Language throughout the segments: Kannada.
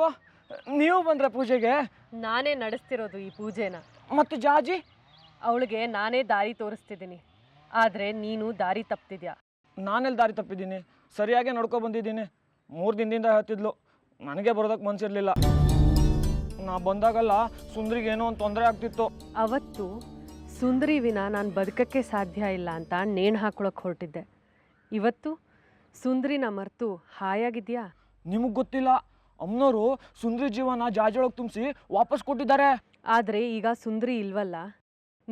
ಓ, ನೀವು ಬಂದ್ರೆ ಪೂಜೆಗೆ? ನಾನೇ ನಡೆಸ್ತಿರೋದು ಈ ಪೂಜೆನ. ಮತ್ತು ಜಾಜಿ? ಅವಳಿಗೆ ನಾನೇ ದಾರಿ ತೋರಿಸ್ತಿದ್ದೀನಿ, ಆದರೆ ನೀನು ದಾರಿ ತಪ್ಪಿದ್ಯಾ. ನಾನೆಲ್ಲಿ ದಾರಿ ತಪ್ಪಿದ್ದೀನಿ? ಸರಿಯಾಗಿ ನಡ್ಕೊ ಬಂದಿದ್ದೀನಿ. 3 ದಿನದಿಂದ ಹೇಳ್ತಿದ್ಲು, ನನಗೆ ಬರೋದಕ್ಕೆ ಮನಸ್ಸಿರಲಿಲ್ಲ. ನಾ ಬಂದಾಗಲ್ಲ ಸುಂದ್ರಿಗೆ ಏನೋ ಒಂದು ತೊಂದರೆ ಆಗ್ತಿತ್ತು. ಅವತ್ತು ಸುಂದರಿ ವಿನ ನಾನು ಬದುಕಕ್ಕೆ ಸಾಧ್ಯ ಇಲ್ಲ ಅಂತ ನೇಣು ಹಾಕೊಳಕ್ಕೆ ಹೊರಟಿದ್ದೆ. ಇವತ್ತು ಸುಂದ್ರಿನ ಮರೆತು ಹಾಯಾಗಿದ್ಯಾ? ನಿಮಗೆ ಗೊತ್ತಿಲ್ಲ, ಅಮ್ಮನವರು ಸುಂದ್ರಿ ಜೀವನ ಜಾಜೊಳಗೆ ತುಂಬಿಸಿ ವಾಪಸ್ ಕೊಟ್ಟಿದ್ದಾರೆ. ಆದರೆ ಈಗ ಸುಂದರಿ ಇಲ್ವಲ್ಲ.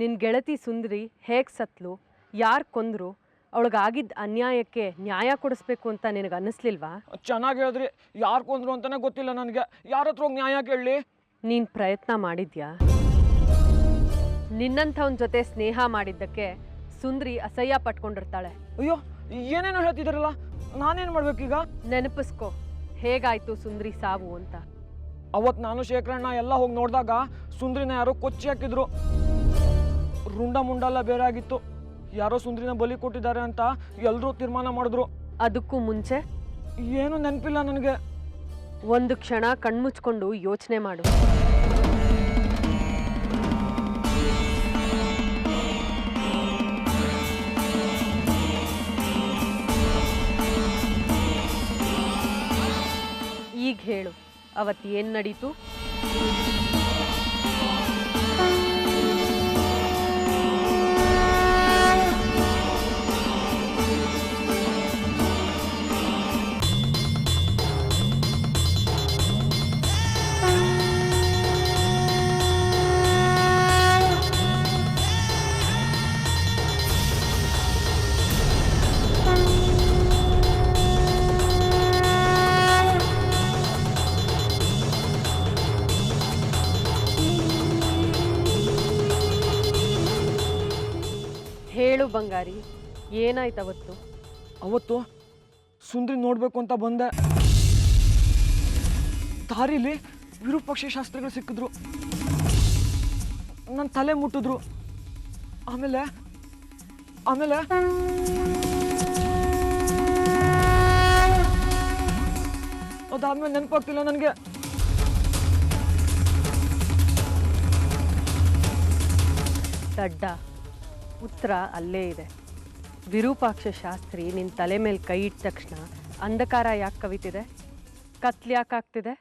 ನಿನ್ನ ಗೆಳತಿ ಸುಂದರಿ ಹೇಗೆ ಸತ್ಲು, ಯಾರು ಕೊಂದರು, ಅವಳಿಗಾಗಿದ್ದ ಅನ್ಯಾಯಕ್ಕೆ ನ್ಯಾಯ ಕೊಡಿಸ್ಬೇಕು ಅಂತ ನಿನಗೆ ಅನ್ನಿಸ್ಲಿಲ್ವಾ? ಚೆನ್ನಾಗಿ ಹೇಳಿದ್ರಿ. ಯಾರು ಕೊಂದ್ರು ಅಂತಲೇ ಗೊತ್ತಿಲ್ಲ ನನಗೆ. ಯಾರ ಹತ್ರ ಹೋಗಿ ನ್ಯಾಯ ಕೇಳಲಿ? ನೀನು ಪ್ರಯತ್ನ ಮಾಡಿದ್ಯಾ? ನಿನ್ನಂಥವನ ಜೊತೆ ಸ್ನೇಹ ಮಾಡಿದ್ದಕ್ಕೆ ಸುಂದರಿ ಅಸಹ್ಯ ಪಟ್ಕೊಂಡಿರ್ತಾಳೆ. ಅಯ್ಯೋ, ಏನೇನೋ ಹೇಳ್ತಿದ್ದಾರಲ್ಲ, ನಾನೇನು ಮಾಡ್ಬೇಕೀಗ? ನೆನಪಿಸ್ಕೊ, ಹೇಗಾಯ್ತು ಸುಂದರಿ ಸಾವು ಅಂತ. ಅವತ್ತು ನಾನು ಶೇಖರಣ್ಣ ಎಲ್ಲ ಹೋಗಿ ನೋಡಿದಾಗ ಸುಂದ್ರಿನ ಯಾರೋ ಕೊಚ್ಚಿ ಹಾಕಿದ್ರು. ರುಂಡ ಮುಂಡೆಲ್ಲ ಬೇರೆ ಆಗಿತ್ತು. ಯಾರೋ ಸುಂದ್ರಿನ ಬಲಿ ಕೊಟ್ಟಿದ್ದಾರೆ ಅಂತ ಎಲ್ಲರೂ ತೀರ್ಮಾನ ಮಾಡಿದ್ರು. ಅದಕ್ಕೂ ಮುಂಚೆ ಏನು ನೆನಪಿಲ್ಲ ನನಗೆ. ಒಂದು ಕ್ಷಣ ಕಣ್ಮುಚ್ಕೊಂಡು ಯೋಚನೆ ಮಾಡು. ಈಗ ಹೇಳು, ಅವತ್ತು ಏನು ನಡೀತು? ಹೇಳು ಬಂಗಾರಿ, ಏನಾಯ್ತು ಅವತ್ತು? ಅವತ್ತು ಸುಂದ್ರಿ ನೋಡಬೇಕು ಅಂತ ಬಂದೆ. ದಾರಿಲಿ ವಿರೂಪಾಕ್ಷ ಶಾಸ್ತ್ರಿಗಳು ಸಿಕ್ಕಿದ್ರು. ನನ್ನ ತಲೆ ಮುಟ್ಟಿದ್ರು. ಆಮೇಲೆ ಆಮೇಲೆ ಅದಾದ್ಮೇಲೆ ನೆನಪಾಗ್ತಿಲ್ಲ ನನಗೆ. ದಡ್ಡ, ಉತ್ತರ ಅಲ್ಲೇ ಇದೆ. ವಿರೂಪಾಕ್ಷ ಶಾಸ್ತ್ರಿ ನಿನ್ನ ತಲೆ ಮೇಲೆ ಕೈ ಇಟ್ಟ ತಕ್ಷಣ ಅಂಧಕಾರ ಯಾಕೆ ಕವಿತಿದೆ? ಕತ್ಲು ಯಾಕೆ ಆಗ್ತಿದೆ?